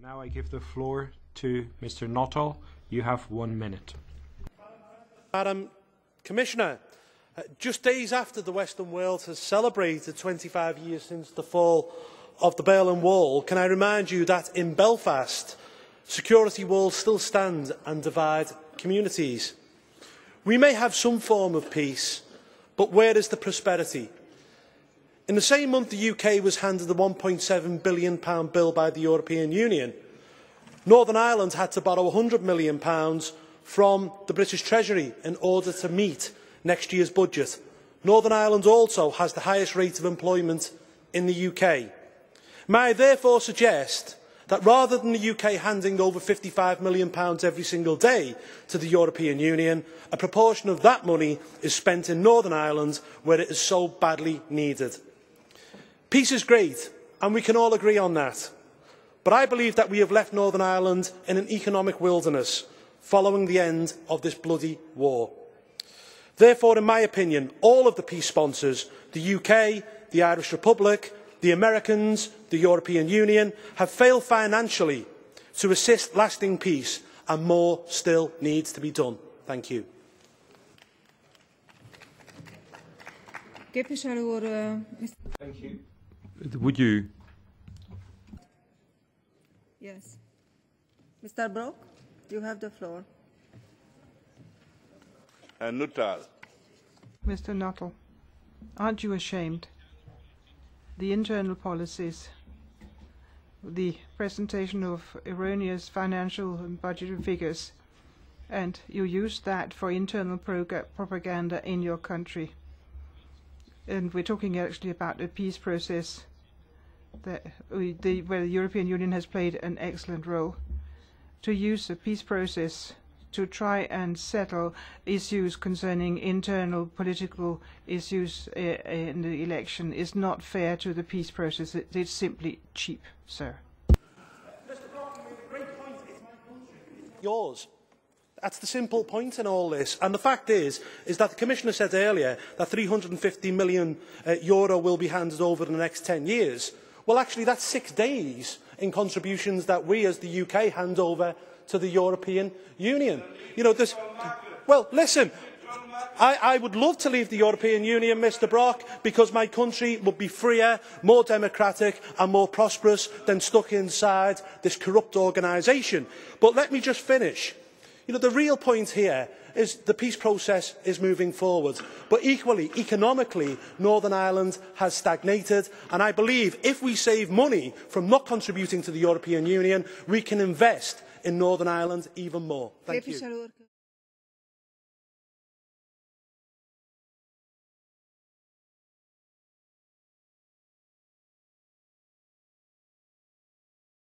Now I give the floor to Mr. Nuttall. You have 1 minute. Madam Commissioner, just days after the Western world has celebrated 25 years since the fall of the Berlin Wall, can I remind you that in Belfast, security walls still stand and divide communities. We may have some form of peace, but where is the prosperity? In the same month the UK was handed a £1.7 billion bill by the European Union, Northern Ireland had to borrow £100 million from the British Treasury in order to meet next year's budget. Northern Ireland also has the highest rate of employment in the UK. May I therefore suggest that rather than the UK handing over £55 million every single day to the European Union, a proportion of that money is spent in Northern Ireland where it is so badly needed. Peace is great, and we can all agree on that. But I believe that we have left Northern Ireland in an economic wilderness following the end of this bloody war. Therefore, in my opinion, all of the peace sponsors, the UK, the Irish Republic, the Americans, the European Union, have failed financially to assist lasting peace, and more still needs to be done. Thank you. Thank you. Would you? Yes. Mr. Brok, you have the floor. Nuttall. Mr. Nuttall, aren't you ashamed? The internal policies, the presentation of erroneous financial and budgetary figures, and you use that for internal propaganda in your country. And we're talking actually about a peace process where the European Union has played an excellent role. To use a peace process to try and settle issues concerning internal political issues in the election is not fair to the peace process. It's simply cheap, sir. Mr. Brock, you made a great point. It's my country. It's yours. That's the simple point in all this. And the fact is that the Commissioner said earlier that €350 million will be handed over in the next 10 years. Well, actually, that's 6 days in contributions that we as the UK hand over to the European Union. You know, well, listen, I would love to leave the European Union, Mr. Brock, because my country would be freer, more democratic and more prosperous than stuck inside this corrupt organisation. But let me just finish. You know, the real point here is the peace process is moving forward. But equally, economically, Northern Ireland has stagnated. And I believe if we save money from not contributing to the European Union, we can invest in Northern Ireland even more. Thank you.